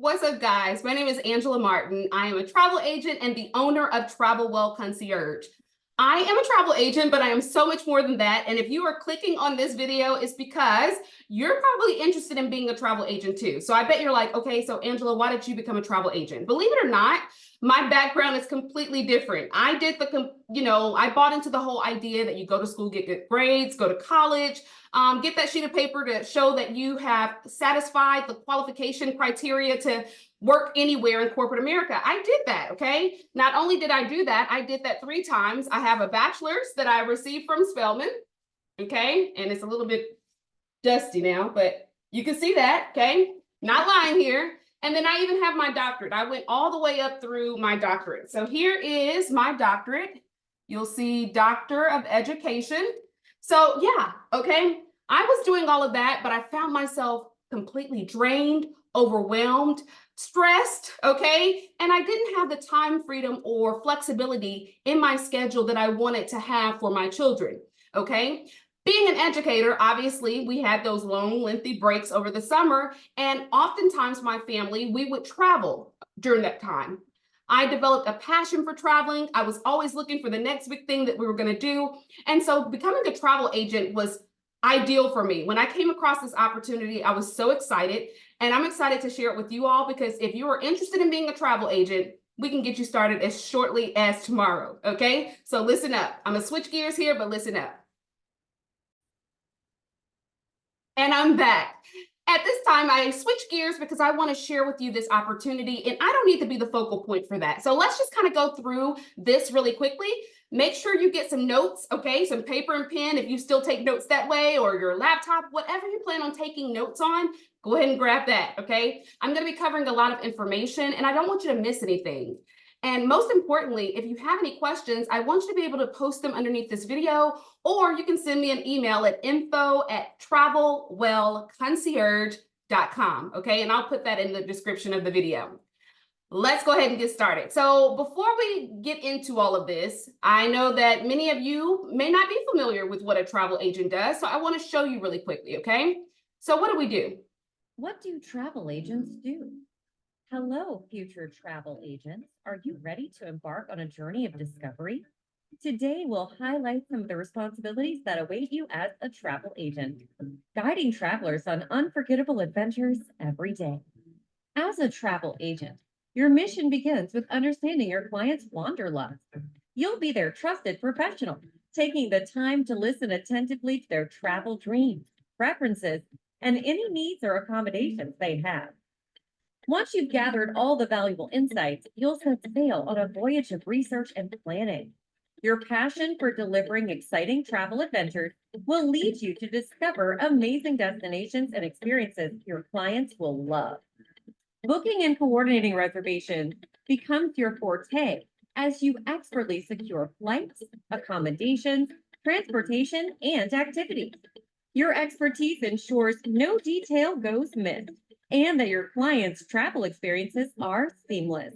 What's up, guys? My name is Angela Martin. I am a travel agent and the owner of Travel Well Concierge. I am a travel agent, but I am so much more than that. And if you are clicking on this video, it's because you're probably interested in being a travel agent too. So I bet you're like, okay, so Angela, why did you become a travel agent? Believe it or not, my background is completely different. I bought into the whole idea that you go to school, get good grades, go to college, get that sheet of paper to show that you have satisfied the qualification criteria to work anywhere in corporate America. I did that, okay? Not only did I do that, I did that 3 times. I have a bachelor's that I received from Spelman, okay? And it's a little bit dusty now, but you can see that, okay? Not lying here. And then I even have my doctorate. I went all the way up through my doctorate. So here is my doctorate. You'll see Doctor of Education. So yeah, okay. I was doing all of that, but I found myself completely drained, overwhelmed, stressed, okay? And I didn't have the time freedom or flexibility in my schedule that I wanted to have for my children, okay? Being an educator, obviously, we had those long, lengthy breaks over the summer, and oftentimes my family, we would travel during that time. I developed a passion for traveling. I was always looking for the next big thing that we were going to do. And so becoming a travel agent was ideal for me. When I came across this opportunity, I was so excited, and I'm excited to share it with you all because if you are interested in being a travel agent, we can get you started as shortly as tomorrow, okay? So listen up. I'm going to switch gears here, but listen up. And I'm back. At this time, I switch gears because I want to share with you this opportunity, and I don't need to be the focal point for that. So let's just kind of go through this really quickly. Make sure you get some notes, okay? Some paper and pen if you still take notes that way, or your laptop, whatever you plan on taking notes on, go ahead and grab that, okay? I'm going to be covering a lot of information, and I don't want you to miss anything. And most importantly, if you have any questions, I want you to be able to post them underneath this video, or you can send me an email at info@travelwellconcierge.com, okay? And I'll put that in the description of the video. Let's go ahead and get started. So before we get into all of this, I know that many of you may not be familiar with what a travel agent does, so I want to show you really quickly, okay? So what do we do? What do travel agents do? Hello, future travel agents. Are you ready to embark on a journey of discovery? Today, we'll highlight some of the responsibilities that await you as a travel agent, guiding travelers on unforgettable adventures every day. As a travel agent, your mission begins with understanding your client's wanderlust. You'll be their trusted professional, taking the time to listen attentively to their travel dreams, preferences, and any needs or accommodations they have. Once you've gathered all the valuable insights, you'll set sail on a voyage of research and planning. Your passion for delivering exciting travel adventures will lead you to discover amazing destinations and experiences your clients will love. Booking and coordinating reservations becomes your forte as you expertly secure flights, accommodations, transportation, and activities. Your expertise ensures no detail goes missed and that your clients' travel experiences are seamless.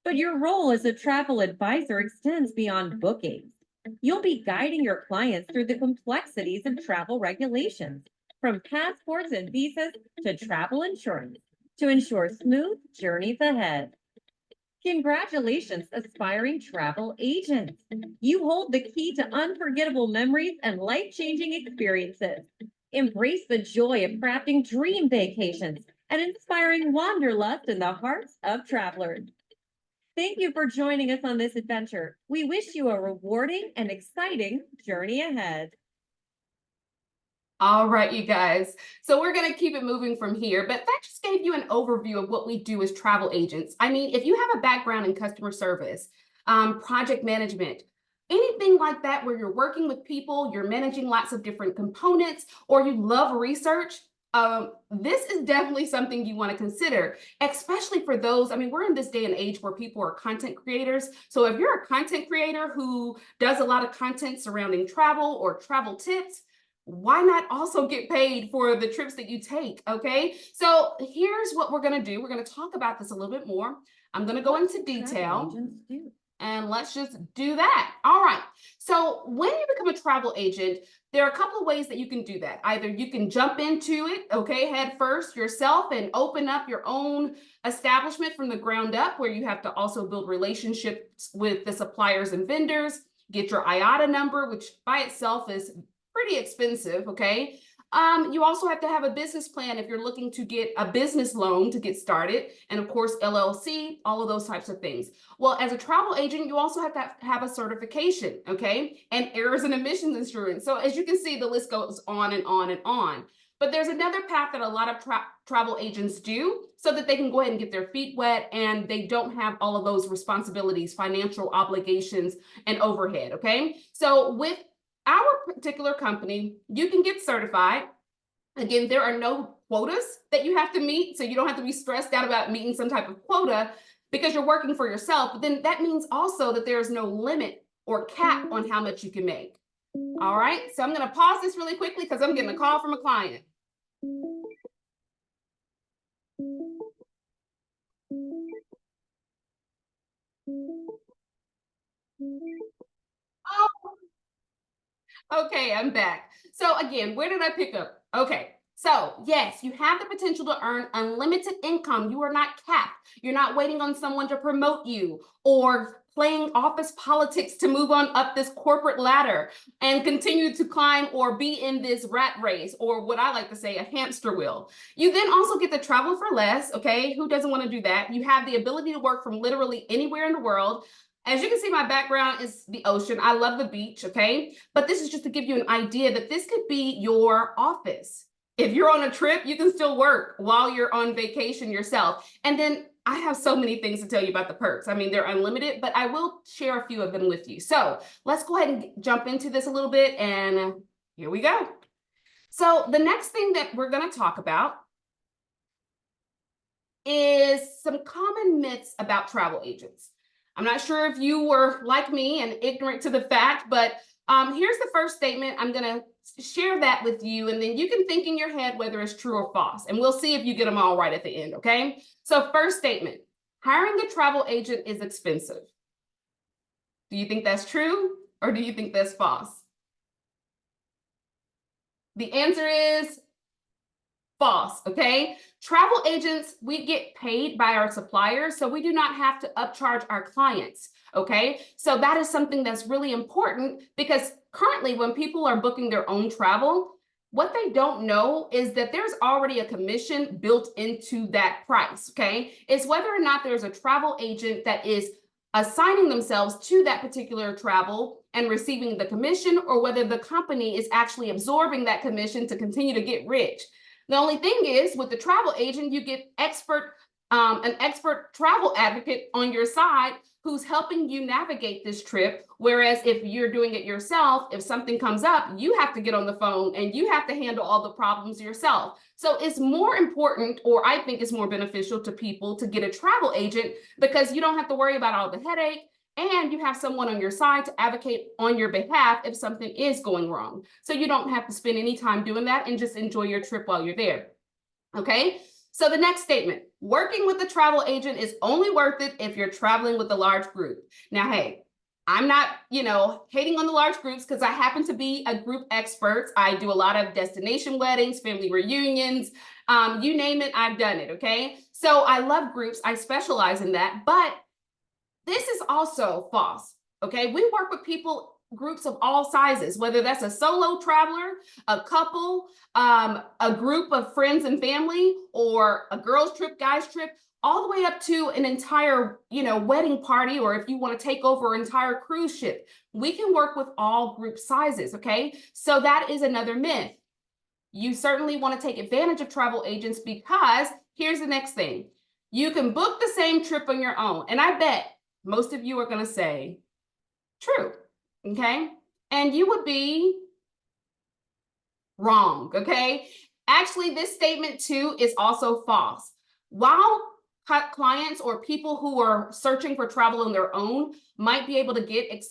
But your role as a travel advisor extends beyond bookings. You'll be guiding your clients through the complexities of travel regulations, from passports and visas to travel insurance, to ensure smooth journeys ahead. Congratulations, aspiring travel agents. You hold the key to unforgettable memories and life changing experiences. Embrace the joy of crafting dream vacations and inspiring wanderlust in the hearts of travelers. Thank you for joining us on this adventure. We wish you a rewarding and exciting journey ahead. All right, you guys. So we're going to keep it moving from here, but that just gave you an overview of what we do as travel agents. I mean, if you have a background in customer service, project management, anything like that where you're working with people, you're managing lots of different components, or you love research, this is definitely something you want to consider, especially for those. I mean, we're in this day and age where people are content creators. So if you're a content creator who does a lot of content surrounding travel or travel tips, why not also get paid for the trips that you take? Okay, so here's what we're going to do. We're going to talk about this a little bit more. I'm going to go What into do travel detail. agents do? And let's just do that. All right. So when you become a travel agent, there are a couple of ways that you can do that. Either you can jump into it, okay, head first yourself and open up your own establishment from the ground up, where you have to also build relationships with the suppliers and vendors, get your IATA number, which by itself is pretty expensive, okay? You also have to have a business plan if you're looking to get a business loan to get started, and of course, LLC, all of those types of things. Well, as a travel agent, you also have to have a certification, okay? And errors and emissions insurance. So as you can see, the list goes on and on and on. But there's another path that a lot of travel agents do so that they can go ahead and get their feet wet and they don't have all of those responsibilities, financial obligations, and overhead, okay? So with our particular company, you can get certified. Again, there are no quotas that you have to meet, so you don't have to be stressed out about meeting some type of quota because you're working for yourself. But then that means also that there is no limit or cap on how much you can make. All right, so I'm going to pause this really quickly because I'm getting a call from a client. Okay, I'm back. So again, where did I pick up? Okay, so yes, you have the potential to earn unlimited income. You are not capped. You're not waiting on someone to promote you or playing office politics to move on up this corporate ladder and continue to climb or be in this rat race, or what I like to say, a hamster wheel. You then also get to travel for less, okay? Who doesn't want to do that? You have the ability to work from literally anywhere in the world. As you can see, my background is the ocean. I love the beach, okay? But this is just to give you an idea that this could be your office. If you're on a trip, you can still work while you're on vacation yourself. And then I have so many things to tell you about the perks. I mean, they're unlimited, but I will share a few of them with you. So let's go ahead and jump into this a little bit, and here we go. So the next thing that we're going to talk about is some common myths about travel agents. I'm not sure if you were like me and ignorant to the fact, but here's the first statement. I'm going to share that with you, and then you can think in your head whether it's true or false, and we'll see if you get them all right at the end, okay? So first statement, hiring a travel agent is expensive. Do you think that's true, or do you think that's false? The answer is false, okay? Travel agents, we get paid by our suppliers, so we do not have to upcharge our clients, okay? So that is something that's really important, because currently when people are booking their own travel, what they don't know is that there's already a commission built into that price, okay? It's whether or not there's a travel agent that is assigning themselves to that particular travel and receiving the commission, or whether the company is actually absorbing that commission to continue to get rich. The only thing is, with the travel agent, you get an expert travel advocate on your side who's helping you navigate this trip. Whereas if you're doing it yourself, if something comes up, you have to get on the phone and you have to handle all the problems yourself. So it's more important, or I think it's more beneficial to people, to get a travel agent, because you don't have to worry about all the headache, and you have someone on your side to advocate on your behalf if something is going wrong. So you don't have to spend any time doing that, and just enjoy your trip while you're there. Okay, so the next statement, working with a travel agent is only worth it if you're traveling with a large group. Now, hey, I'm not, hating on the large groups, because I happen to be a group expert. I do a lot of destination weddings, family reunions, you name it, I've done it, okay? So I love groups, I specialize in that, but this is also false, okay? We work with groups of all sizes, whether that's a solo traveler, a couple, a group of friends and family, or a girls trip, guys trip, all the way up to an entire, wedding party, or if you want to take over an entire cruise ship. We can work with all group sizes, okay? So that is another myth. You certainly want to take advantage of travel agents, because here's the next thing. You can book the same trip on your own, and I bet most of you are going to say, true, okay? And you would be wrong, okay? Actually, this statement too is also false. While clients or people who are searching for travel on their own might be able to get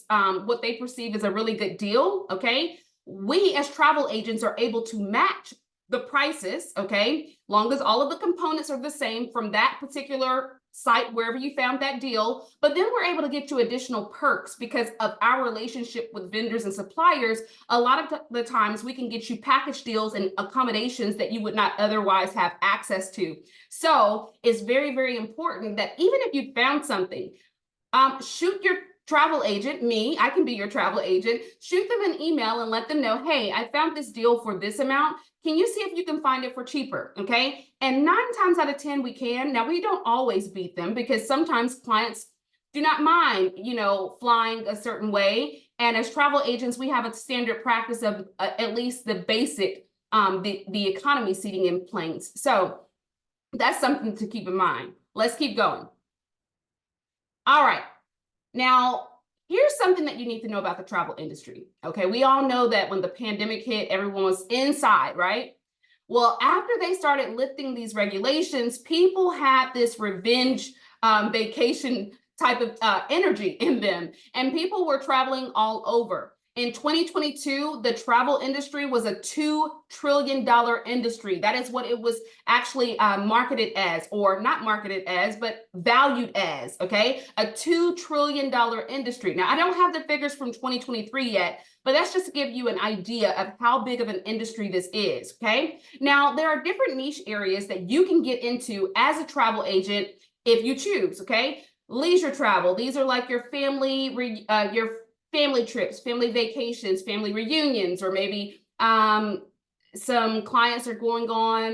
what they perceive as a really good deal, okay? We as travel agents are able to match the prices, okay, long as all of the components are the same from that particular site, wherever you found that deal. But then we're able to get you additional perks because of our relationship with vendors and suppliers. A lot of the times we can get you package deals and accommodations that you would not otherwise have access to. So it's very, very important that even if you found something, shoot your travel agent, me, I can be your travel agent, shoot them an email and let them know, hey, I found this deal for this amount. Can you see if you can find it for cheaper? Okay. And 9 times out of 10, we can. Now, we don't always beat them because sometimes clients do not mind, flying a certain way. And as travel agents, we have a standard practice of at least the basic, the economy seating in planes. So that's something to keep in mind. Let's keep going. All right. Now, here's something that you need to know about the travel industry. Okay, we all know that when the pandemic hit, everyone was inside, right? Well, after they started lifting these regulations, people had this revenge vacation type of energy in them, and people were traveling all over. In 2022, the travel industry was a $2 trillion industry. That is what it was actually marketed as, or not marketed as, but valued as, okay? A $2 trillion industry. Now, I don't have the figures from 2023 yet, but that's just to give you an idea of how big of an industry this is, okay? Now, there are different niche areas that you can get into as a travel agent if you choose, okay? Leisure travel, these are like your family trips, family vacations, family reunions, or maybe some clients are going on,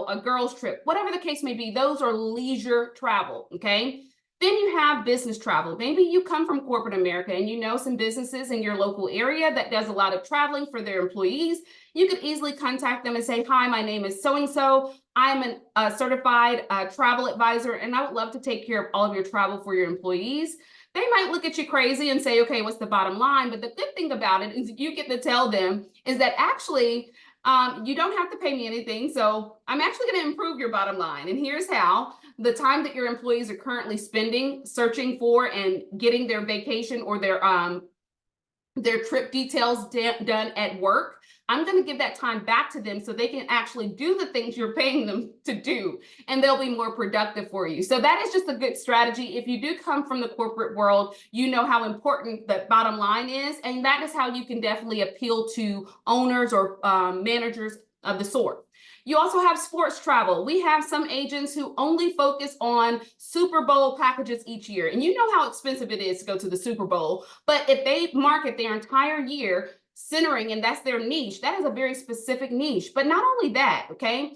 a girls trip, whatever the case may be. Those are leisure travel, okay? Then you have business travel. Maybe you come from corporate America and you know some businesses in your local area that does a lot of traveling for their employees. You could easily contact them and say, hi, my name is so-and-so. I'm a certified travel advisor, and I would love to take care of all of your travel for your employees. They might look at you crazy and say, okay, what's the bottom line? But the good thing about it is you get to tell them is that actually, you don't have to pay me anything. So I'm actually going to improve your bottom line. And here's how: the time that your employees are currently spending searching for and getting their vacation or their trip details done at work, I'm going to give that time back to them so they can actually do the things you're paying them to do, and they'll be more productive for you. So that is just a good strategy. If you do come from the corporate world, you know how important the bottom line is, and that is how you can definitely appeal to owners or managers of the sort. You also have sports travel. We have some agents who only focus on Super Bowl packages each year. And you know how expensive it is to go to the Super Bowl. But if they market their entire year centering, and that's their niche, that is a very specific niche. But not only that, okay,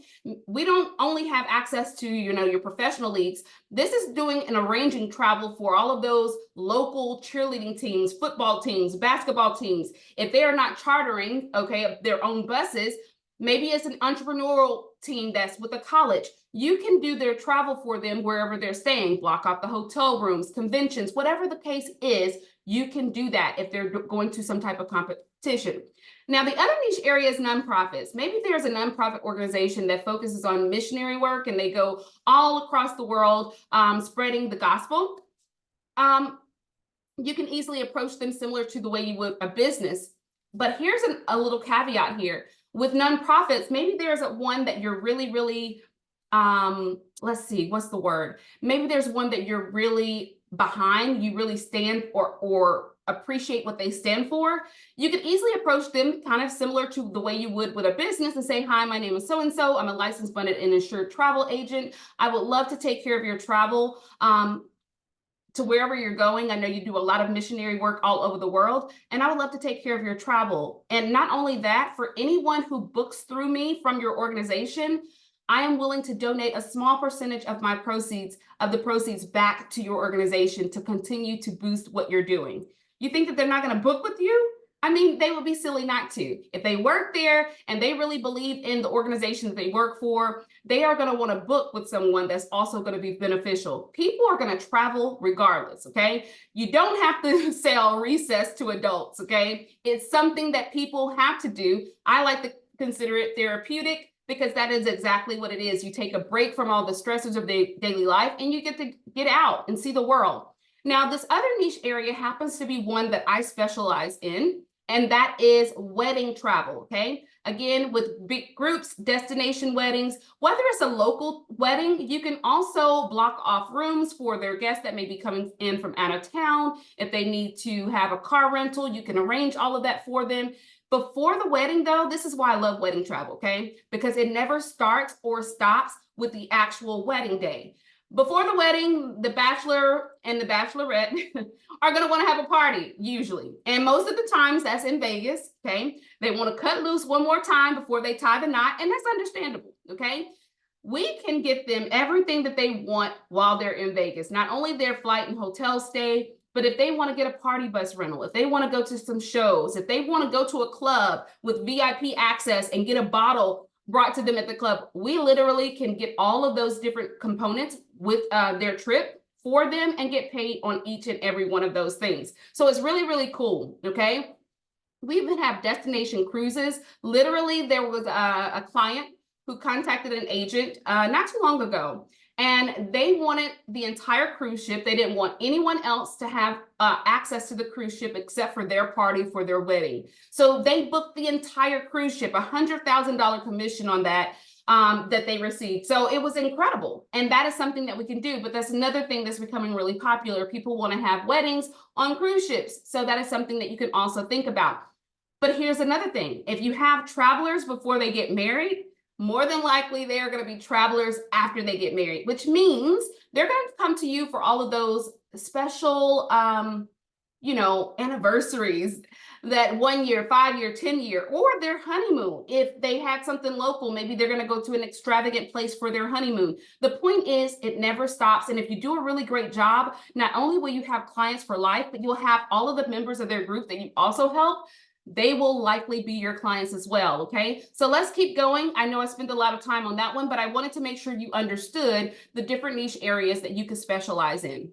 we don't only have access to, your professional leagues. This is doing and arranging travel for all of those local cheerleading teams, football teams, basketball teams. If they are not chartering, okay, their own buses, maybe it's an entrepreneurial team that's with a college. You can do their travel for them wherever they're staying, block out the hotel rooms, conventions, whatever the case is, you can do that if they're going to some type of competition. Now, the other niche area is nonprofits. Maybe there's a nonprofit organization that focuses on missionary work and they go all across the world spreading the gospel. You can easily approach them similar to the way you would a business. But here's a little caveat here. With nonprofits, maybe there's one that you're really, really, let's see, what's the word? Maybe there's one that you're really behind, you really stand or appreciate what they stand for. You can easily approach them kind of similar to the way you would with a business and say, hi, my name is so-and-so. I'm a licensed, funded, and insured travel agent. I would love to take care of your travel to wherever you're going. I know you do a lot of missionary work all over the world, and I would love to take care of your travel. And not only that, for anyone who books through me from your organization, I am willing to donate a small percentage of my proceeds, of the proceeds, back to your organization to continue to boost what you're doing. You think that they're not going to book with you? I mean, they would be silly not to. If they work there and they really believe in the organization that they work for, they are going to want to book with someone that's also going to be beneficial. People are going to travel regardless, okay? You don't have to sell recess to adults, okay? It's something that people have to do. I like to consider it therapeutic because that is exactly what it is. You take a break from all the stressors of daily life and you get to get out and see the world. Now, this other niche area happens to be one that I specialize in, and that is wedding travel, okay? Again, with big groups, destination weddings, whether it's a local wedding, you can also block off rooms for their guests that may be coming in from out of town. If they need to have a car rental, you can arrange all of that for them. Before the wedding, though, this is why I love wedding travel, okay? Because it never starts or stops with the actual wedding day. Before the wedding, the bachelor and the bachelorette are going to want to have a party, usually. And most of the times that's in Vegas, okay? They want to cut loose one more time before they tie the knot, and that's understandable, okay? We can get them everything that they want while they're in Vegas, not only their flight and hotel stay, but if they want to get a party bus rental, if they want to go to some shows, if they want to go to a club with VIP access and get a bottle brought to them at the club, we literally can get all of those different components with their trip for them and get paid on each and every one of those things. So it's really, really cool, okay? We even have destination cruises. Literally, there was a client who contacted an agent not too long ago, and they wanted the entire cruise ship. They didn't want anyone else to have access to the cruise ship except for their party for their wedding. So they booked the entire cruise ship, $100,000 commission on that that they received. So it was incredible. And that is something that we can do. But that's another thing that's becoming really popular. People want to have weddings on cruise ships. So that is something that you can also think about. But here's another thing. If you have travelers before they get married, more than likely they are going to be travelers after they get married, which means they're going to come to you for all of those special, anniversaries, that 1 year, 5 year, 10 year, or their honeymoon. If they had something local, maybe they're going to go to an extravagant place for their honeymoon. The point is, it never stops. And if you do a really great job, not only will you have clients for life, but you'll have all of the members of their group that you also help. They will likely be your clients as well, okay? So let's keep going. I know I spent a lot of time on that one, but I wanted to make sure you understood the different niche areas that you could specialize in.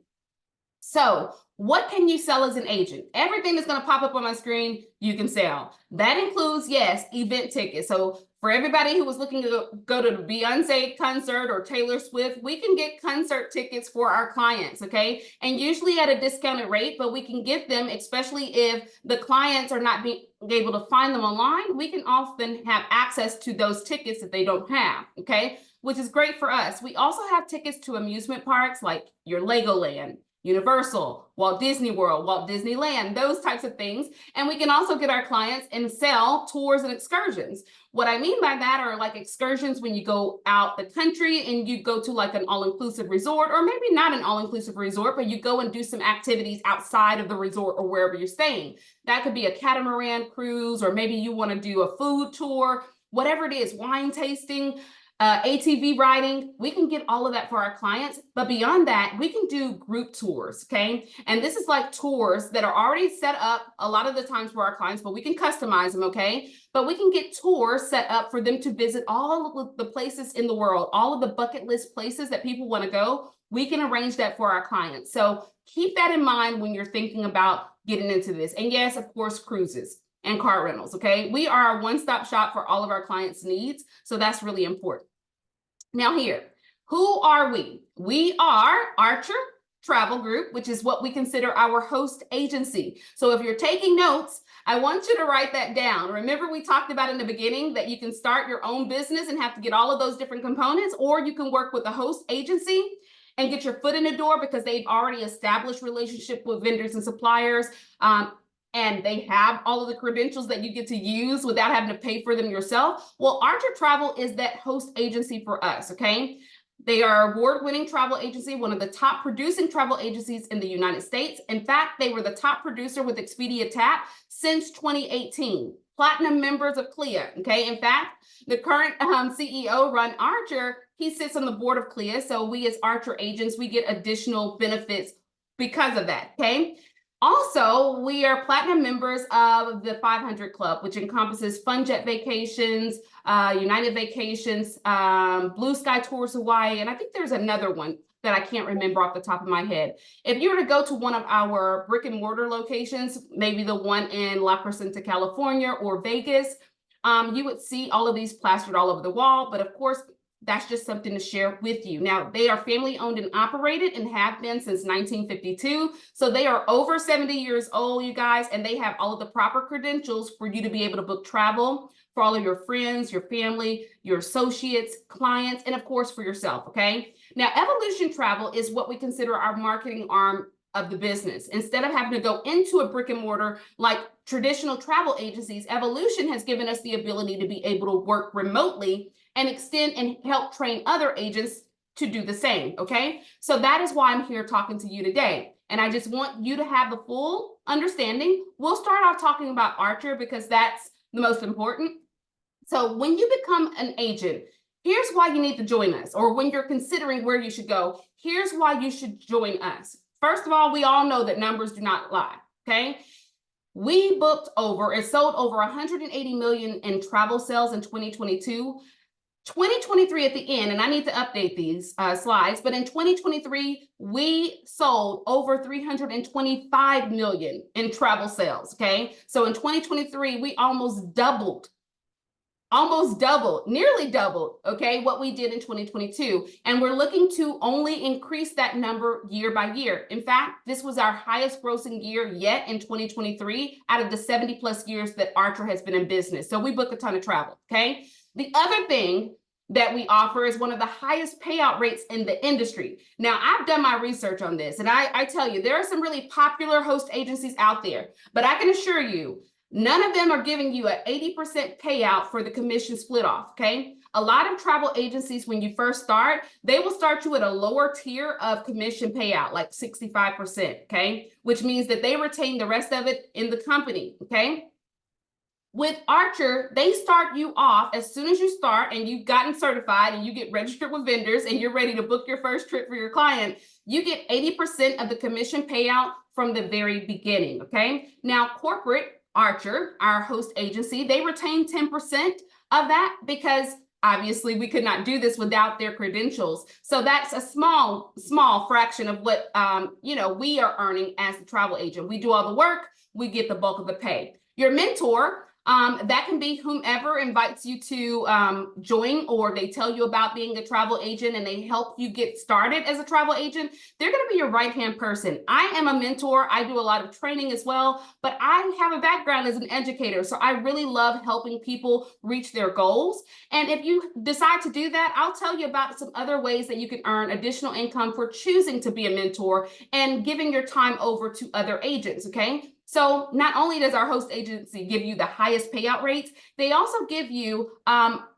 So what can you sell as an agent? Everything that's going to pop up on my screen, you can sell. That includes, yes, event tickets. So for everybody who was looking to go to the Beyonce concert or Taylor Swift, we can get concert tickets for our clients, okay? And usually at a discounted rate, but we can get them, especially if the clients are not being able to find them online. We can often have access to those tickets that they don't have, okay? Which is great for us. We also have tickets to amusement parks like your Legoland, Universal, Walt Disney World, Walt Disneyland, those types of things. And we can also get our clients and sell tours and excursions. What I mean by that are like excursions when you go out the country and you go to like an all-inclusive resort, or maybe not an all-inclusive resort, but you go and do some activities outside of the resort or wherever you're staying. That could be a catamaran cruise, or maybe you want to do a food tour, whatever it is, wine tasting, ATV riding. We can get all of that for our clients. But beyond that, we can do group tours, okay? And this is like tours that are already set up a lot of the times for our clients, but we can customize them, okay? But we can get tours set up for them to visit all of the places in the world, all of the bucket list places that people want to go. We can arrange that for our clients. So keep that in mind when you're thinking about getting into this. And yes, of course, cruises and car rentals, okay? We are a one-stop shop for all of our clients' needs. So that's really important. Now here, who are we? We are Archer Travel Group, which is what we consider our host agency. So if you're taking notes, I want you to write that down. Remember, we talked about in the beginning that you can start your own business and have to get all of those different components, or you can work with a host agency and get your foot in the door because they've already established relationship with vendors and suppliers. And they have all of the credentials that you get to use without having to pay for them yourself. Well, Archer Travel is that host agency for us, okay? They are an award-winning travel agency, one of the top producing travel agencies in the United States. In fact, they were the top producer with Expedia TAP since 2018. Platinum members of CLIA, okay? In fact, the current CEO, Ron Archer, he sits on the board of CLIA. So we as Archer agents, we get additional benefits because of that, okay? Also, we are platinum members of the 500 Club, which encompasses FunJet Vacations, United Vacations, Blue Sky Tours Hawaii, and I think there's another one that I can't remember off the top of my head. If you were to go to one of our brick and mortar locations, maybe the one in La Crescenta, California, or Vegas, you would see all of these plastered all over the wall. But of course, that's just something to share with you. Now, they are family owned and operated and have been since 1952. So they are over 70 years old, you guys, and they have all of the proper credentials for you to be able to book travel for all of your friends, your family, your associates, clients, and of course for yourself, okay? Now, Evolution Travel is what we consider our marketing arm of the business. Instead of having to go into a brick and mortar like traditional travel agencies, Evolution has given us the ability to be able to work remotely and extend and help train other agents to do the same, okay? So that is why I'm here talking to you today. And I just want you to have the full understanding. We'll start off talking about Archer because that's the most important. So when you become an agent, here's why you need to join us, or when you're considering where you should go, here's why you should join us. First of all, we all know that numbers do not lie, okay? We booked over and sold over 180 million in travel sales in 2022. 2023 at the end, and I need to update these slides, but in 2023, we sold over 325 million in travel sales, okay? So in 2023, we almost doubled, nearly doubled, okay, what we did in 2022. And we're looking to only increase that number year by year. In fact, this was our highest grossing year yet in 2023 out of the 70 plus years that Archer has been in business. So we book a ton of travel, okay? The other thing that we offer is one of the highest payout rates in the industry. Now, I've done my research on this, and I tell you, there are some really popular host agencies out there, but I can assure you, none of them are giving you an 80% payout for the commission split off, okay? A lot of travel agencies, when you first start, they will start you at a lower tier of commission payout, like 65%, okay? Which means that they retain the rest of it in the company, okay? With Archer, they start you off as soon as you start and you've gotten certified and you get registered with vendors and you're ready to book your first trip for your client, you get 80% of the commission payout from the very beginning, okay? Now, corporate Archer, our host agency, they retain 10% of that because obviously we could not do this without their credentials. So that's a small fraction of what we are earning as a travel agent. We do all the work, we get the bulk of the pay. Your mentor, that can be whomever invites you to join, or they tell you about being a travel agent and they help you get started as a travel agent. They're going to be your right-hand person. I am a mentor. I do a lot of training as well, but I have a background as an educator. So I really love helping people reach their goals. And if you decide to do that, I'll tell you about some other ways that you can earn additional income for choosing to be a mentor and giving your time over to other agents, okay? So not only does our host agency give you the highest payout rates, they also give you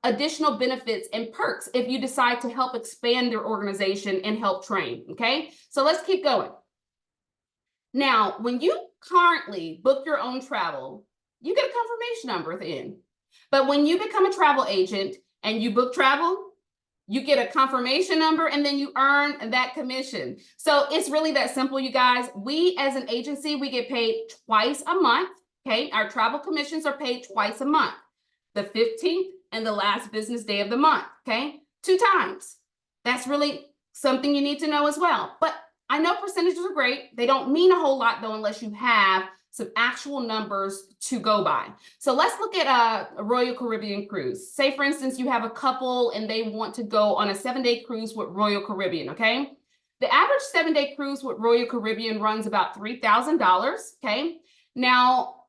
additional benefits and perks if you decide to help expand their organization and help train, okay? So let's keep going. Now, when you currently book your own travel, you get a confirmation number at the end. But when you become a travel agent and you book travel, you get a confirmation number and then you earn that commission. So it's really that simple, you guys. We as an agency, we get paid twice a month, okay? Our travel commissions are paid twice a month, the 15th and the last business day of the month, okay? 2 times. That's really something you need to know as well. But I know percentages are great. They don't mean a whole lot though, unless you have some actual numbers to go by. So let's look at a Royal Caribbean cruise. Say, for instance, you have a couple and they want to go on a 7-day cruise with Royal Caribbean, okay? The average 7-day cruise with Royal Caribbean runs about $3,000, okay? Now,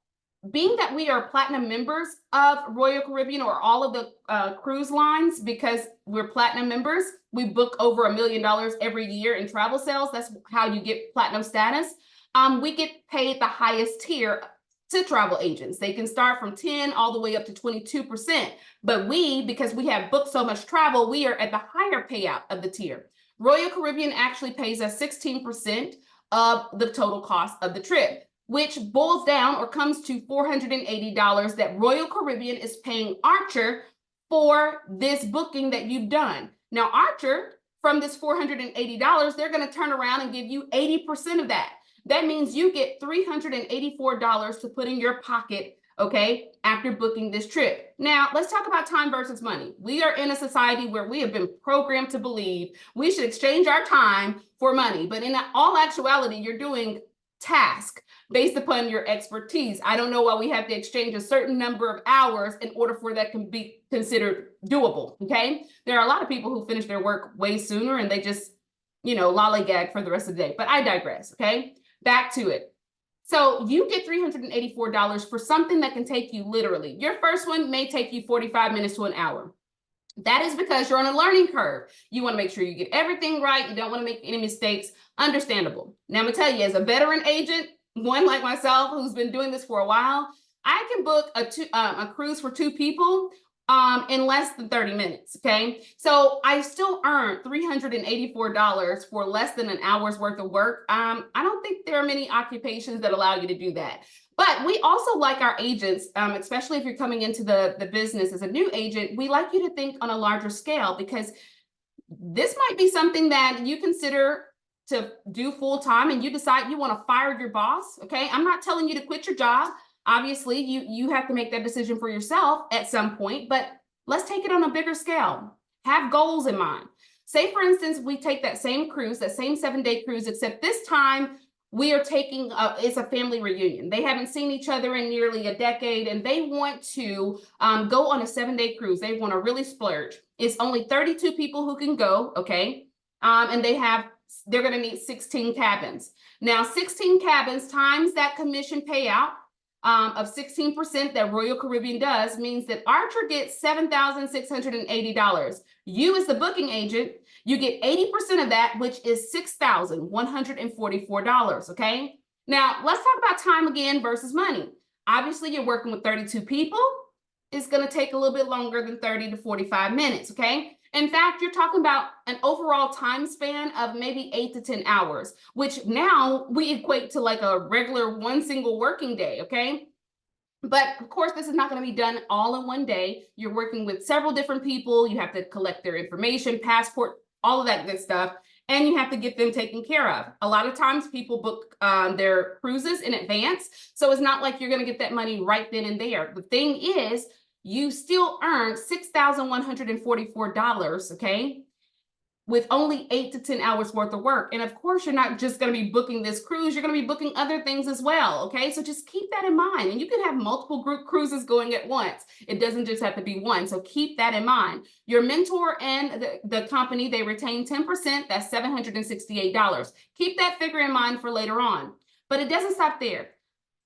being that we are platinum members of Royal Caribbean or all of the cruise lines, because we're platinum members, we book over $1 million every year in travel sales. That's how you get platinum status. We get paid the highest tier to travel agents. They can start from 10 all the way up to 22%. But because we have booked so much travel, we are at the higher payout of the tier. Royal Caribbean actually pays us 16% of the total cost of the trip, which boils down or comes to $480 that Royal Caribbean is paying Archer for this booking that you've done. Now, Archer, from this $480, they're going to turn around and give you 80% of that. That means you get $384 to put in your pocket, okay, after booking this trip. Now, let's talk about time versus money. We are in a society where we have been programmed to believe we should exchange our time for money. But in all actuality, you're doing task based upon your expertise. I don't know why we have to exchange a certain number of hours in order for that can be considered doable, okay? There are a lot of people who finish their work way sooner and they just, lollygag for the rest of the day, but I digress, okay? Back to it. So you get $384 for something that can take you literally. Your first one may take you 45 minutes to an hour. That is because you're on a learning curve. You want to make sure you get everything right. You don't want to make any mistakes. Understandable. Now, I'm going to tell you, as a veteran agent, one like myself who's been doing this for a while, I can book a cruise for 2 people in less than 30 minutes, okay? So I still earned $384 for less than an hour's worth of work. I don't think there are many occupations that allow you to do that. But we also like our agents, especially if you're coming into the business as a new agent, we like you to think on a larger scale, because this might be something that you consider to do full time and you decide you want to fire your boss, okay? I'm not telling you to quit your job. Obviously, you have to make that decision for yourself at some point, but let's take it on a bigger scale. Have goals in mind. Say, for instance, we take that same cruise, that same 7-day cruise, except this time we are taking, it's a family reunion. They haven't seen each other in nearly a decade, and they want to go on a 7-day cruise. They want to really splurge. It's only 32 people who can go, okay? And they're going to need 16 cabins. Now, 16 cabins times that commission payout of 16% that Royal Caribbean does means that Archer gets $7,680. You, as the booking agent, you get 80% of that, which is $6,144, okay? Now, let's talk about time again versus money. Obviously, you're working with 32 people. It's going to take a little bit longer than 30 to 45 minutes, okay? In fact, you're talking about an overall time span of maybe 8 to 10 hours, which now we equate to like a regular one single working day, okay? But of course, this is not going to be done all in one day. You're working with several different people. You have to collect their information, passport, all of that good stuff, and you have to get them taken care of. A lot of times people book their cruises in advance, so it's not like you're going to get that money right then and there. The thing is, you still earn $6,144, okay, with only 8 to 10 hours worth of work. And of course, you're not just going to be booking this cruise, you're going to be booking other things as well, okay? So just keep that in mind. And you can have multiple group cruises going at once. It doesn't just have to be one. So keep that in mind. Your mentor and the company, they retain 10%, that's $768. Keep that figure in mind for later on. But it doesn't stop there.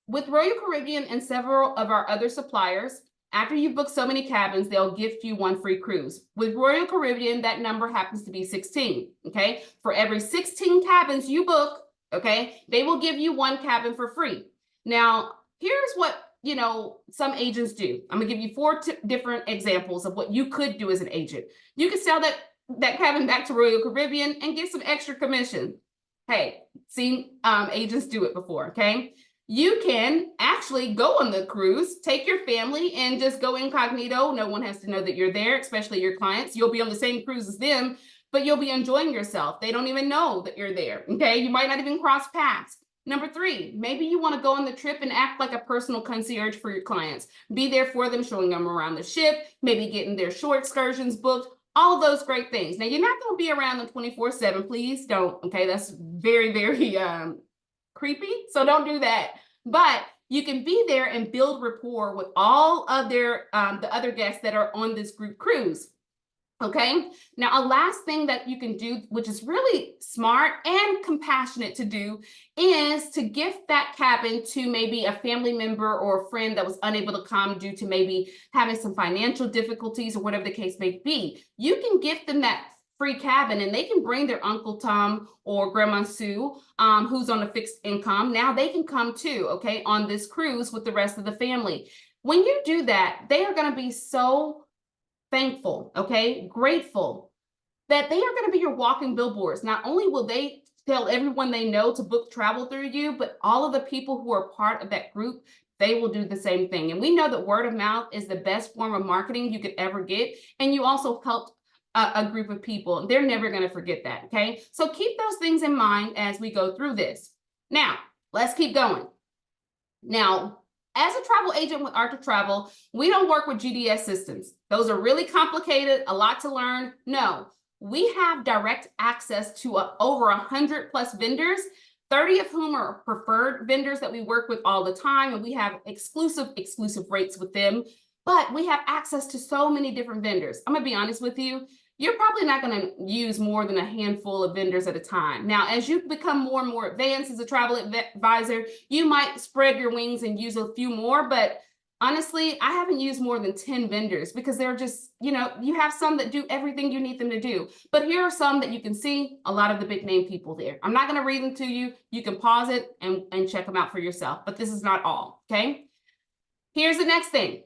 With Royal Caribbean and several of our other suppliers, after you book so many cabins, they'll gift you 1 free cruise. With Royal Caribbean, that number happens to be 16, okay? For every 16 cabins you book, okay, they will give you 1 cabin for free. Now, here's what, some agents do. I'm gonna give you 4 different examples of what you could do as an agent. You could sell that cabin back to Royal Caribbean and get some extra commission. Hey, seen agents do it before, okay? You can actually go on the cruise, take your family, and just go incognito. No one has to know that you're there, especially your clients. You'll be on the same cruise as them, but you'll be enjoying yourself. They don't even know that you're there, okay? You might not even cross paths. Number 3, maybe you want to go on the trip and act like a personal concierge for your clients. Be there for them, showing them around the ship, maybe getting their short excursions booked, all of those great things. Now, you're not going to be around them 24/7. Please don't, okay? That's very, very creepy, so don't do that. But you can be there and build rapport with all of the other guests that are on this group cruise. Okay, now a last thing that you can do, which is really smart and compassionate to do, is to gift that cabin to maybe a family member or a friend that was unable to come due to maybe having some financial difficulties or whatever the case may be. You can gift them that free cabin, and they can bring their Uncle Tom or Grandma Sue, who's on a fixed income. Now they can come too, okay, on this cruise with the rest of the family. When you do that, they are going to be so thankful, okay, grateful, that they are going to be your walking billboards. Not only will they tell everyone they know to book travel through you, but all of the people who are part of that group, they will do the same thing. And we know that word of mouth is the best form of marketing you could ever get. And you also helped a group of people. They're never going to forget that, okay? So keep those things in mind as we go through this. Now, let's keep going. Now, as a travel agent with Archer Travel, we don't work with GDS systems. Those are really complicated, a lot to learn. No, we have direct access to over 100+ vendors 30 of whom are preferred vendors that we work with all the time, and we have exclusive rates with them, but we have access to so many different vendors. I'm gonna be honest with you, you're probably not gonna use more than a handful of vendors at a time. Now, as you become more and more advanced as a travel advisor, you might spread your wings and use a few more, but honestly, I haven't used more than 10 vendors because they're just, you have some that do everything you need them to do. But here are some that you can see, a lot of the big name people there. I'm not going to read them to you. You can pause it and check them out for yourself, but this is not all, okay? Here's the next thing.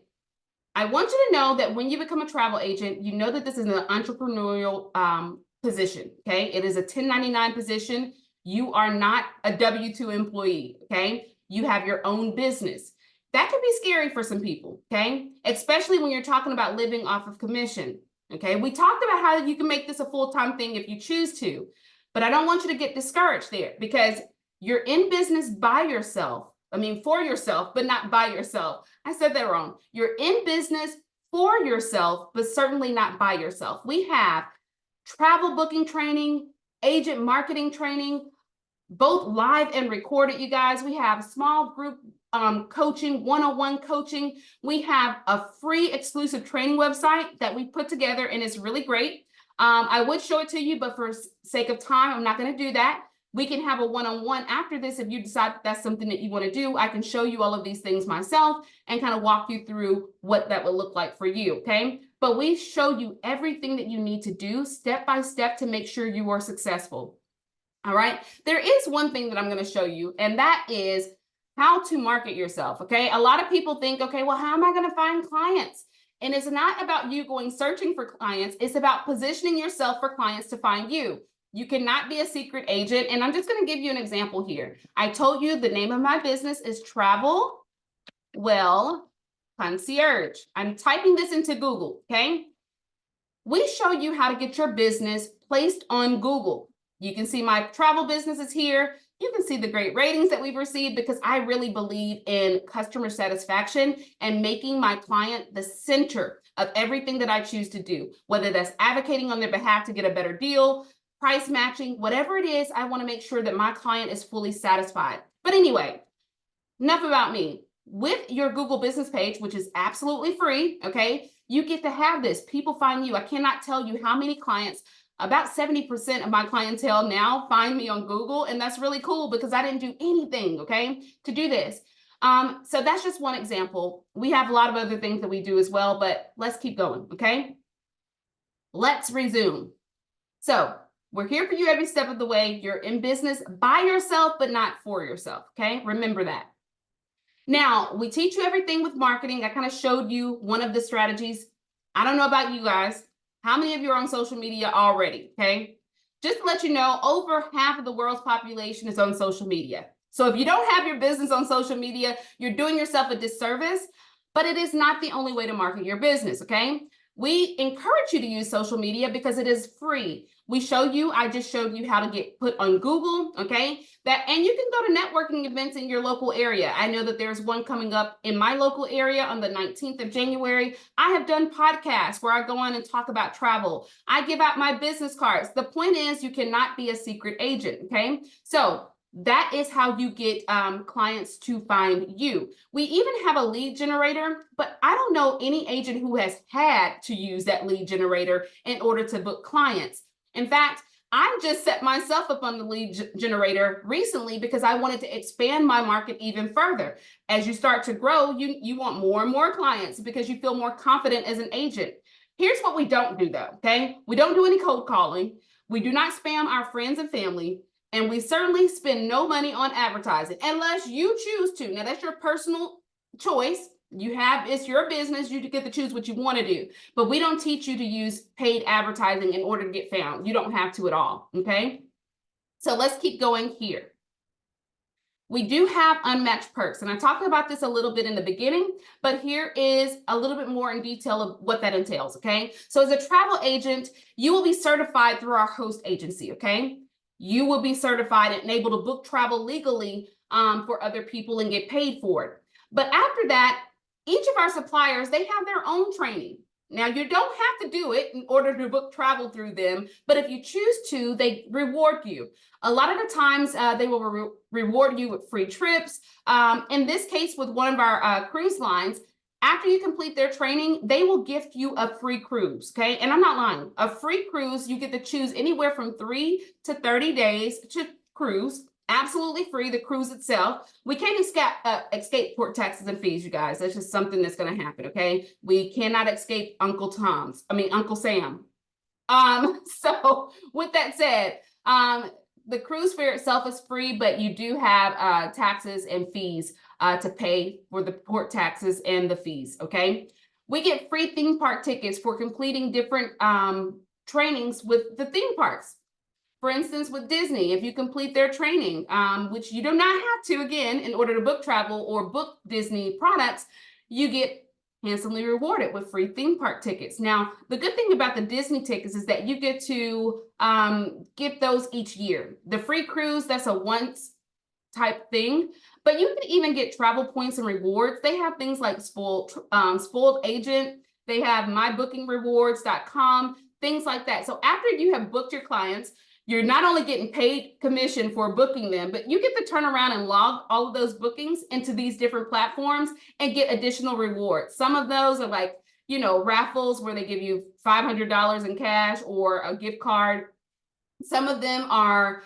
I want you to know that when you become a travel agent, you know that this is an entrepreneurial position, okay? It is a 1099 position. You are not a W-2 employee, okay? You have your own business. That can be scary for some people, okay? Especially when you're talking about living off of commission, okay? We talked about how you can make this a full-time thing if you choose to, but I don't want you to get discouraged there because you're in business by yourself. I mean, for yourself, but not by yourself. I said that wrong. You're in business for yourself, but certainly not by yourself. We have travel booking training, agent marketing training, both live and recorded, you guys. We have small group coaching, one-on-one coaching. We have a free exclusive training website that we put together, and it's really great. I would show it to you, but for sake of time, I'm not going to do that. We can have a one-on-one after this if you decide that's something that you want to do. I can show you all of these things myself and kind of walk you through what that would look like for you, okay? But we show you everything that you need to do step by step to make sure you are successful. All right, there is one thing that I'm going to show you, and that is how to market yourself, okay? A lot of people think, okay, well, how am I going to find clients? And it's not about you going searching for clients. It's about positioning yourself for clients to find you. You cannot be a secret agent. And I'm just going to give you an example here. I told you the name of my business is Travel Well Concierge. I'm typing this into Google, okay? We show you how to get your business placed on Google. You can see my travel businesses here. You can see the great ratings that we've received because I really believe in customer satisfaction and making my client the center of everything that I choose to do, whether that's advocating on their behalf to get a better deal, price matching, whatever it is, I want to make sure that my client is fully satisfied. But anyway, enough about me. With your Google business page, which is absolutely free, okay, you get to have this. People find you. I cannot tell you how many clients, about 70% of my clientele now find me on Google, and that's really cool because I didn't do anything, okay, to do this. So that's just one example. We have a lot of other things that we do as well, but let's keep going, okay? Let's resume. So we're here for you every step of the way. You're in business by yourself, but not for yourself, okay? Remember that. Now, we teach you everything with marketing. I kind of showed you one of the strategies. I don't know about you guys. How many of you are on social media already, okay? Just to let you know, over half of the world's population is on social media. So if you don't have your business on social media, you're doing yourself a disservice, but it is not the only way to market your business, okay? We encourage you to use social media because it is free. I just showed you how to get put on Google, okay? And you can go to networking events in your local area. I know that there's one coming up in my local area on the 19th of January. I have done podcasts where I go on and talk about travel. I give out my business cards. The point is you cannot be a secret agent, okay? So that is how you get clients to find you. We even have a lead generator, but I don't know any agent who has had to use that lead generator in order to book clients. In fact, I just set myself up on the lead generator recently because I wanted to expand my market even further. As you start to grow, you want more and more clients because you feel more confident as an agent. Here's what we don't do though, okay? We don't do any cold calling. We do not spam our friends and family. And we certainly spend no money on advertising unless you choose to. Now that's your personal choice. It's your business. You get to choose what you want to do. But we don't teach you to use paid advertising in order to get found. You don't have to at all, okay? So let's keep going here. We do have unmatched perks, and I talked about this a little bit in the beginning, but here is a little bit more in detail of what that entails, okay? So as a travel agent, you will be certified through our host agency, okay? You will be certified and able to book travel legally for other people and get paid for it. But after that, each of our suppliers, they have their own training, Now, you don't have to do it in order to book travel through them, but if you choose to, they reward you. A lot of the times, they will reward you with free trips. In this case, with one of our cruise lines, after you complete their training, they will gift you a free cruise, okay? And I'm not lying. A free cruise, you get to choose anywhere from 3 to 30 days to cruise. Absolutely free, the cruise itself. We can't escape port taxes and fees, you guys. That's just something that's going to happen, okay? We cannot escape Uncle Sam. So with that said, the cruise fare itself is free, but you do have taxes and fees to pay for the port taxes and the fees, okay? We get free theme park tickets for completing different trainings with the theme parks. For instance, with Disney, if you complete their training, which you do not have to, again, in order to book travel or book Disney products, you get handsomely rewarded with free theme park tickets. Now, the good thing about the Disney tickets is that you get to get those each year. The free cruise, that's a once type thing, but you can even get travel points and rewards. They have things like Spoiled Agent. They have mybooking.rewards.com, things like that. So after you have booked your clients, you're not only getting paid commission for booking them, but you get to turn around and log all of those bookings into these different platforms and get additional rewards. Some of those are like, you know, raffles where they give you $500 in cash or a gift card. Some of them are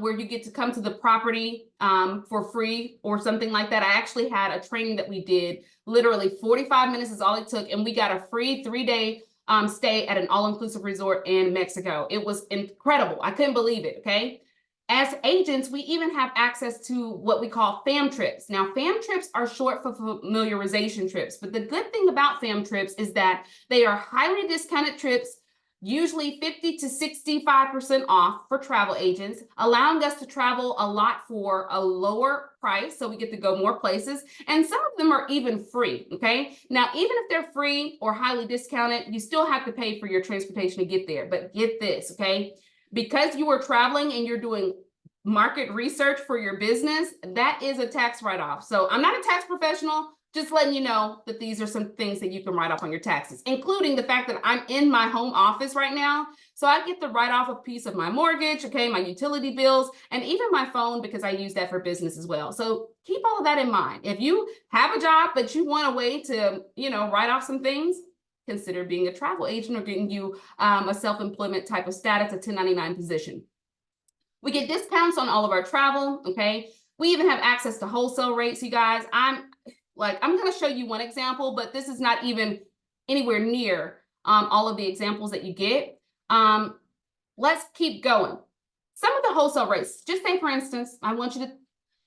where you get to come to the property for free or something like that. I actually had a training that we did, literally 45 minutes is all it took, and we got a free 3-day stay at an all-inclusive resort in Mexico. It was incredible. I couldn't believe it, okay? As agents, we even have access to what we call fam trips. Now, fam trips are short for familiarization trips, but the good thing about fam trips is that they are highly discounted trips, usually 50 to 65% off for travel agents, allowing us to travel a lot for a lower price. So we get to go more places. And some of them are even free, okay? Now, even if they're free or highly discounted, you still have to pay for your transportation to get there. But get this, okay? Because you are traveling and you're doing market research for your business, that is a tax write-off. So I'm not a tax professional, just letting you know that these are some things that you can write off on your taxes, including the fact that I'm in my home office right now. So I get to write off a piece of my mortgage, okay, my utility bills, and even my phone, because I use that for business as well. So keep all of that in mind. If you have a job, but you want a way to, you know, write off some things, consider being a travel agent or getting you a self-employment type of status, a 1099 position. We get discounts on all of our travel, okay? We even have access to wholesale rates, you guys. I'm going to show you one example, but this is not even anywhere near all of the examples that you get. Let's keep going. Some of the wholesale rates, just say, for instance, I want you to,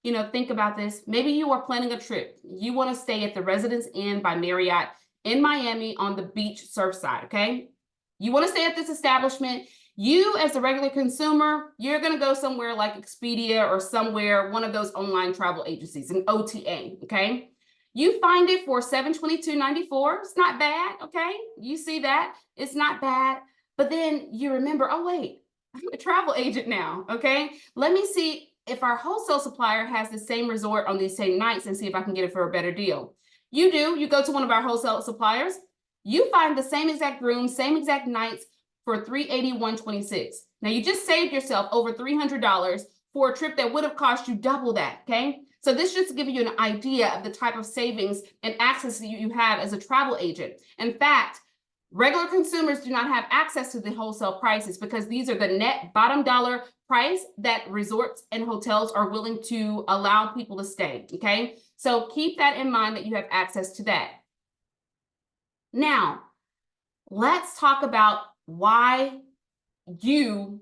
you know, think about this. Maybe you are planning a trip. You want to stay at the Residence Inn by Marriott in Miami on the beach surfside, okay? You want to stay at this establishment. You, as a regular consumer, you're going to go somewhere like Expedia or somewhere, one of those online travel agencies, an OTA, okay? You find it for $722.94. It's not bad, okay? You see that? It's not bad. But then you remember, oh, wait, I'm a travel agent now, okay? Let me see if our wholesale supplier has the same resort on these same nights and see if I can get it for a better deal. You do. You go to one of our wholesale suppliers. You find the same exact room, same exact nights for $381.26. Now, you just saved yourself over $300 for a trip that would have cost you double that, okay? So this just to give you an idea of the type of savings and access that you have as a travel agent. In fact, regular consumers do not have access to the wholesale prices because these are the net bottom dollar price that resorts and hotels are willing to allow people to stay, okay? So keep that in mind that you have access to that. Now, let's talk about why you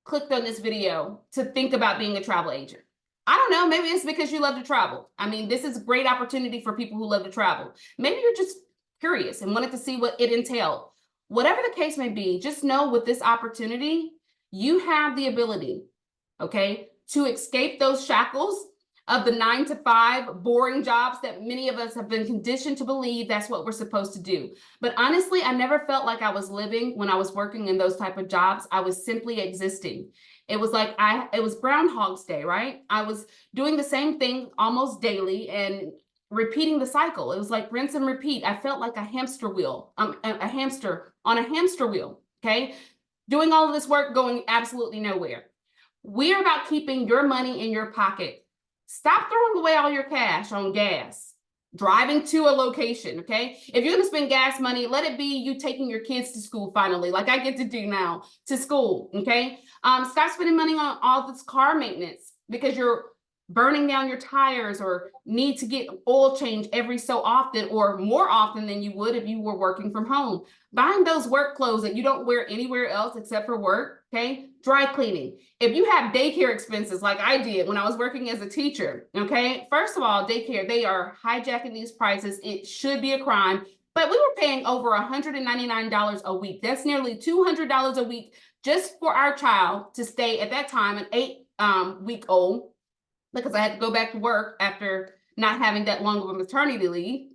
clicked on this video to think about being a travel agent. I don't know, maybe it's because you love to travel. I mean, this is a great opportunity for people who love to travel. Maybe you're just curious and wanted to see what it entailed. Whatever the case may be, just know with this opportunity, you have the ability, okay, to escape those shackles of the 9-to-5 boring jobs that many of us have been conditioned to believe that's what we're supposed to do. But honestly, I never felt like I was living when I was working in those type of jobs. I was simply existing. It was like it was Groundhog's Day, right? I was doing the same thing almost daily, and repeating the cycle. It was like rinse and repeat. I felt like a hamster wheel, a hamster on a hamster wheel, okay? Doing all of this work, going absolutely nowhere. We're about keeping your money in your pocket. Stop throwing away all your cash on gas, driving to a location, okay? If you're gonna spend gas money, let it be you taking your kids to school finally, like I get to do now, to school, okay? Stop spending money on all this car maintenance because you're burning down your tires or need to get oil change every so often or more often than you would if you were working from home. Buying those work clothes that you don't wear anywhere else except for work, okay? Dry cleaning. If you have daycare expenses like I did when I was working as a teacher, okay? First of all, daycare, they are hijacking these prices. It should be a crime, but we were paying over $199 a week. That's nearly $200 a week just for our child to stay at that time, an 8-week old, because I had to go back to work after not having that long of a maternity leave.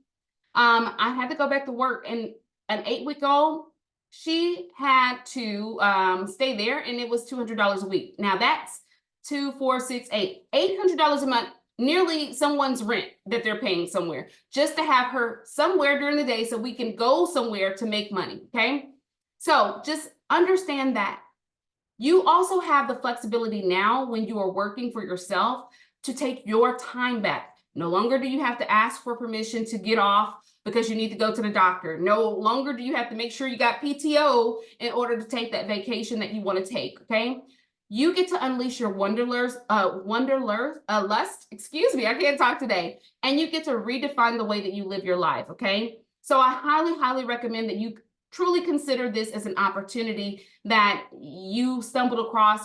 I had to go back to work, and an 8-week-old, she had to stay there, and it was $200 a week. Now that's 2, 4, 6, 8, $800 a month, nearly someone's rent that they're paying somewhere, just to have her somewhere during the day so we can go somewhere to make money, okay? So just understand that. You also have the flexibility now when you are working for yourself to take your time back. No longer do you have to ask for permission to get off because you need to go to the doctor. No longer do you have to make sure you got PTO in order to take that vacation that you want to take, okay? You get to unleash your lust, excuse me, I can't talk today. And you get to redefine the way that you live your life, okay? So I highly, highly recommend that you truly consider this as an opportunity that you stumbled across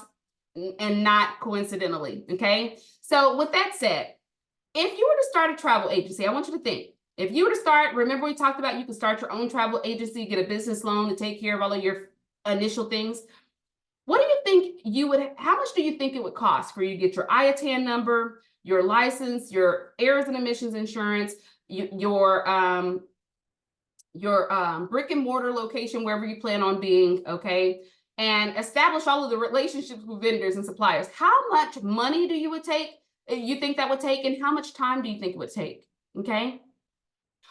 and not coincidentally, okay? So with that said, if you were to start a travel agency, I want you to think, if you were to start, remember we talked about you can start your own travel agency, get a business loan to take care of all of your initial things. What do you think how much do you think it would cost for you to get your IATAN number, your license, your errors and emissions insurance, your brick and mortar location, wherever you plan on being, okay? And establish all of the relationships with vendors and suppliers. How much money do you think that would take, and how much time do you think it would take, okay?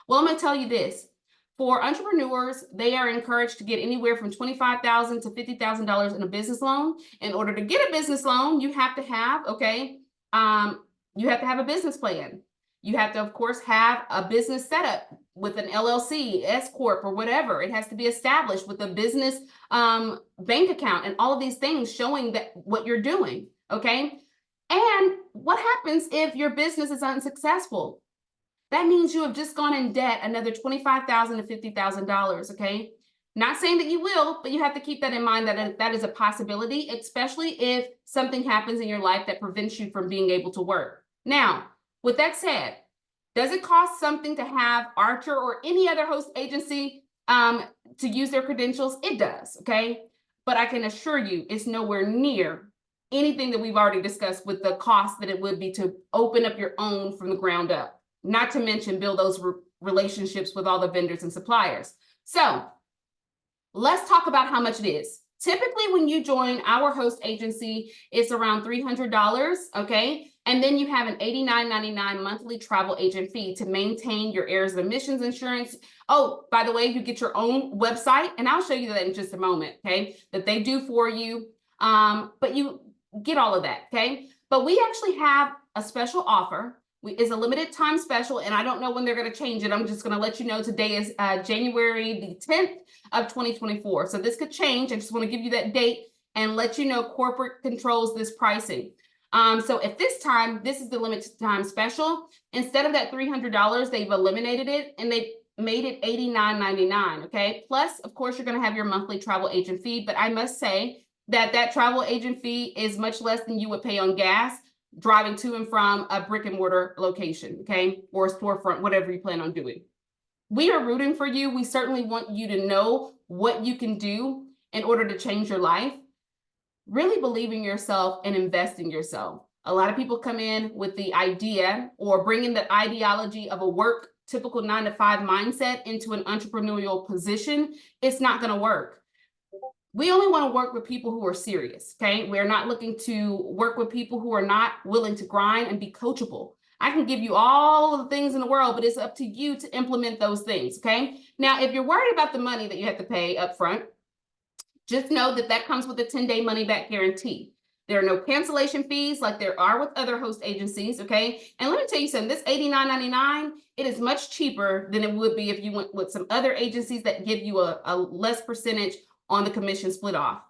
Well, I'm gonna tell you this. For entrepreneurs, they are encouraged to get anywhere from $25,000 to $50,000 in a business loan. In order to get a business loan, you have to have, okay, you have to have a business plan. You have to, of course, have a business setup with an LLC, S Corp, or whatever. It has to be established with a business bank account and all of these things showing that what you're doing, okay? And what happens if your business is unsuccessful? That means you have just gone in debt another $25,000 to $50,000, okay? Not saying that you will, but you have to keep that in mind that that is a possibility, especially if something happens in your life that prevents you from being able to work. Now, with that said, does it cost something to have Archer or any other host agency to use their credentials? It does, okay? But I can assure you it's nowhere near anything that we've already discussed with the cost that it would be to open up your own from the ground up. Not to mention build those relationships with all the vendors and suppliers. So let's talk about how much it is. Typically, when you join our host agency, it's around $300, okay? And then you have an $89.99 monthly travel agent fee to maintain your errors and emissions insurance. Oh, by the way, you get your own website, and I'll show you that in just a moment, okay? That they do for you, but you get all of that, okay? But we actually have a special offer. Is a limited time special, and I don't know when they're going to change it. I'm just going to let you know today is January the 10th of 2024. So this could change. I just want to give you that date and let you know corporate controls this pricing. So at this time, this is the limited time special. Instead of that $300, they've eliminated it and they made it $89.99. Okay. Plus, of course, you're going to have your monthly travel agent fee. But I must say that that travel agent fee is much less than you would pay on gas driving to and from a brick and mortar location, okay, or a storefront, whatever you plan on doing. We are rooting for you. We certainly want you to know what you can do in order to change your life. Really believe in yourself and invest in yourself. A lot of people come in with the idea or bring in the ideology of a work typical 9-to-5 mindset into an entrepreneurial position. It's not going to work. We only want to work with people who are serious, okay? We're not looking to work with people who are not willing to grind and be coachable. I can give you all of the things in the world, but it's up to you to implement those things, okay? Now, if you're worried about the money that you have to pay up front, just know that that comes with a 10-day money-back guarantee. There are no cancellation fees like there are with other host agencies, okay? And let me tell you something, this $89.99, it is much cheaper than it would be if you went with some other agencies that give you a less percentage on the commission split off.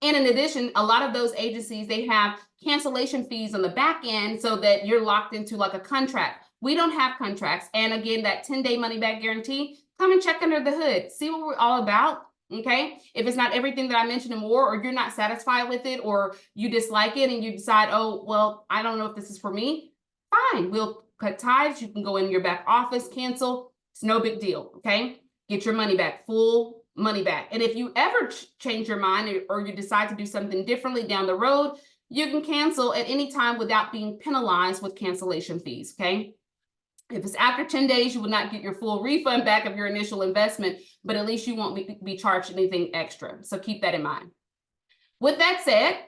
And in addition, a lot of those agencies, they have cancellation fees on the back end so that you're locked into like a contract. We don't have contracts. And again, that 10-day money-back guarantee, come and check under the hood, see what we're all about. Okay, if it's not everything that I mentioned and more, or you're not satisfied with it, or you dislike it and you decide, oh, well, I don't know if this is for me, fine, we'll cut ties. You can go in your back office, cancel. It's no big deal. Okay, get your money back, full money back. And if you ever change your mind or you decide to do something differently down the road, you can cancel at any time without being penalized with cancellation fees. Okay. If it's after 10 days, you will not get your full refund back of your initial investment, but at least you won't be charged anything extra. So keep that in mind. With that said,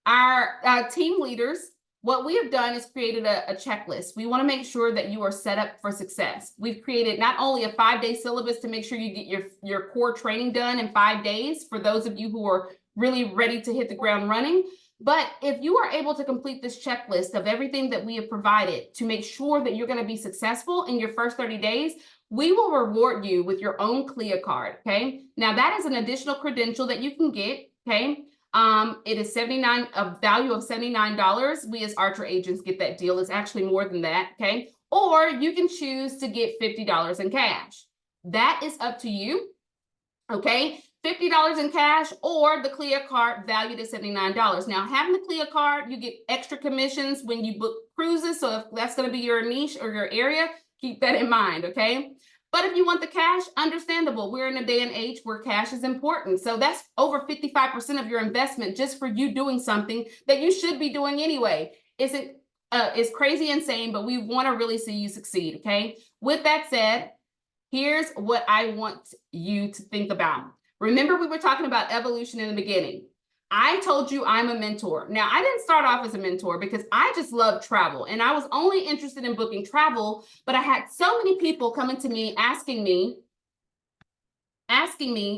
our team leaders, what we have done is created a checklist. We want to make sure that you are set up for success. We've created not only a 5-day syllabus to make sure you get your core training done in 5 days for those of you who are really ready to hit the ground running, but if you are able to complete this checklist of everything that we have provided to make sure that you're going to be successful in your first 30 days, we will reward you with your own CLIA card, okay? Now, that is an additional credential that you can get, okay? It is a value of $79. We as Archer agents get that deal. It's actually more than that, okay? Or you can choose to get $50 in cash. That is up to you, okay? $50 in cash or the CLIA card valued at $79. Now, having the CLIA card, you get extra commissions when you book cruises. So if that's going to be your niche or your area, keep that in mind, okay? But if you want the cash, understandable. We're in a day and age where cash is important. So that's over 55% of your investment just for you doing something that you should be doing anyway. It's crazy insane, but we want to really see you succeed, okay? With that said, here's what I want you to think about. Remember, we were talking about evolution in the beginning. I told you I'm a mentor. Now, I didn't start off as a mentor because I just love travel and I was only interested in booking travel, but I had so many people coming to me asking me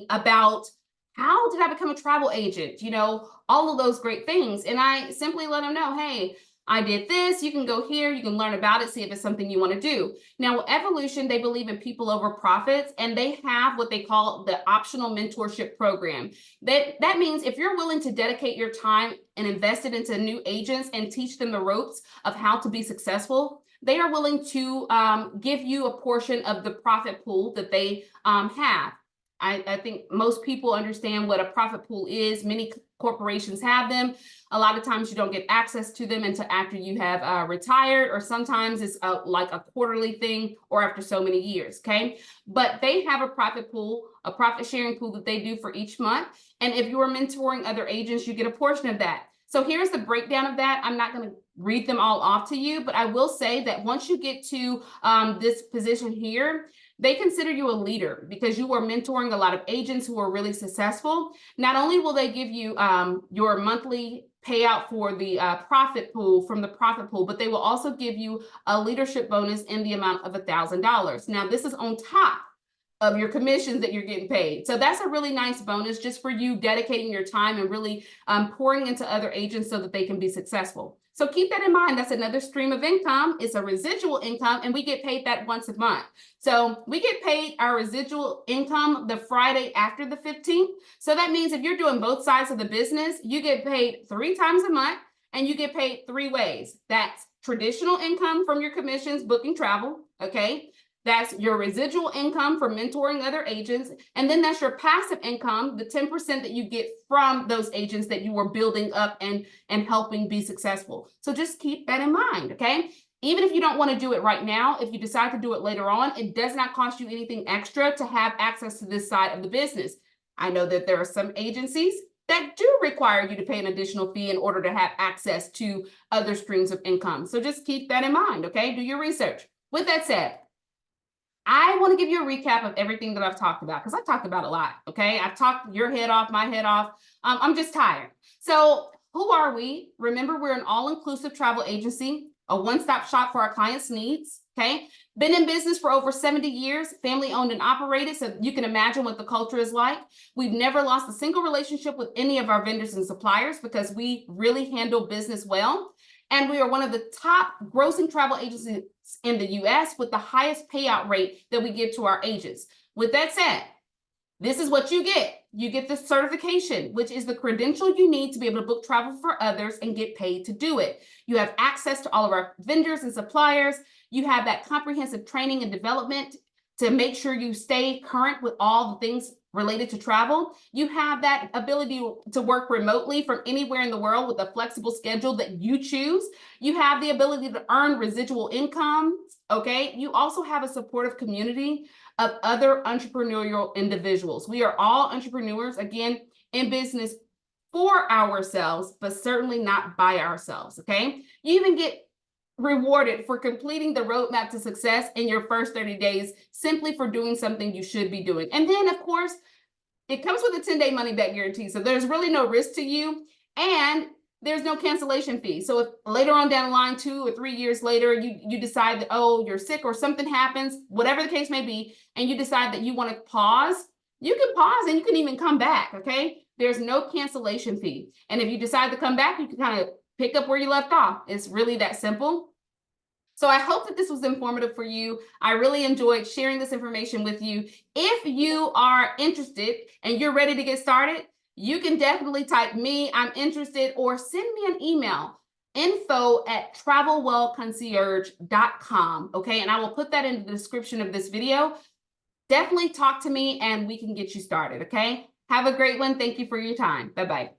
about how did I become a travel agent? You know, all of those great things. And I simply let them know, hey, I did this, you can go here, you can learn about it, see if it's something you want to do. Now, with Evolution, they believe in people over profits, and they have what they call the optional mentorship program. That means if you're willing to dedicate your time and invest it into new agents and teach them the ropes of how to be successful, they are willing to give you a portion of the profit pool that they have. I think most people understand what a profit pool is. Many corporations have them. A lot of times you don't get access to them until after you have retired, or sometimes it's like a quarterly thing or after so many years, okay? But they have a profit pool, a profit sharing pool that they do for each month. And if you are mentoring other agents, you get a portion of that. So here's the breakdown of that. I'm not going to read them all off to you, but I will say that once you get to this position here, they consider you a leader because you are mentoring a lot of agents who are really successful. Not only will they give you your monthly payout for the profit pool from the profit pool, but they will also give you a leadership bonus in the amount of $1,000. Now, this is on top of your commissions that you're getting paid. So that's a really nice bonus just for you dedicating your time and really pouring into other agents so that they can be successful. So keep that in mind. That's another stream of income. It's a residual income, and we get paid that once a month. So we get paid our residual income the Friday after the 15th. So that means if you're doing both sides of the business, you get paid 3 times a month, and you get paid 3 ways. That's traditional income from your commissions, booking travel, okay? That's your residual income for mentoring other agents. And then that's your passive income, the 10% that you get from those agents that you were building up and helping be successful. So just keep that in mind, okay? Even if you don't want to do it right now, if you decide to do it later on, it does not cost you anything extra to have access to this side of the business. I know that there are some agencies that do require you to pay an additional fee in order to have access to other streams of income. So just keep that in mind, okay? Do your research. With that said, I want to give you a recap of everything that I've talked about because I talked about a lot, okay? I've talked your head off, my head off. I'm just tired. So who are we? Remember, we're an all-inclusive travel agency. a one-stop shop for our clients' needs, okay? Been in business for over 70 years, family owned and operated, so you can imagine what the culture is like. We've never lost a single relationship with any of our vendors and suppliers because we really handle business well. And we are one of the top grossing travel agencies in the US with the highest payout rate that we give to our agents. With that said, this is what you get. You get the certification, which is the credential you need to be able to book travel for others and get paid to do it. You have access to all of our vendors and suppliers. You have that comprehensive training and development to make sure you stay current with all the things related to travel. You have that ability to work remotely from anywhere in the world with a flexible schedule that you choose. You have the ability to earn residual income, okay? You also have a supportive community of other entrepreneurial individuals. We are all entrepreneurs, again, in business for ourselves, but certainly not by ourselves, okay? You even get rewarded for completing the roadmap to success in your first 30 days, simply for doing something you should be doing. And then, of course, it comes with a 10-day money-back guarantee, so there's really no risk to you, and there's no cancellation fee. So if later on down the line, 2 or 3 years later, you decide that, oh, you're sick or something happens, whatever the case may be, and you decide that you want to pause, you can pause and you can even come back, okay? There's no cancellation fee. And if you decide to come back, you can kind of pick up where you left off. It's really that simple. So I hope that this was informative for you. I really enjoyed sharing this information with you. If you are interested and you're ready to get started, you can definitely type me, I'm interested, or send me an email, info@travelwellconcierge.com, okay? And I will put that in the description of this video. Definitely talk to me and we can get you started, okay? Have a great one. Thank you for your time. Bye-bye.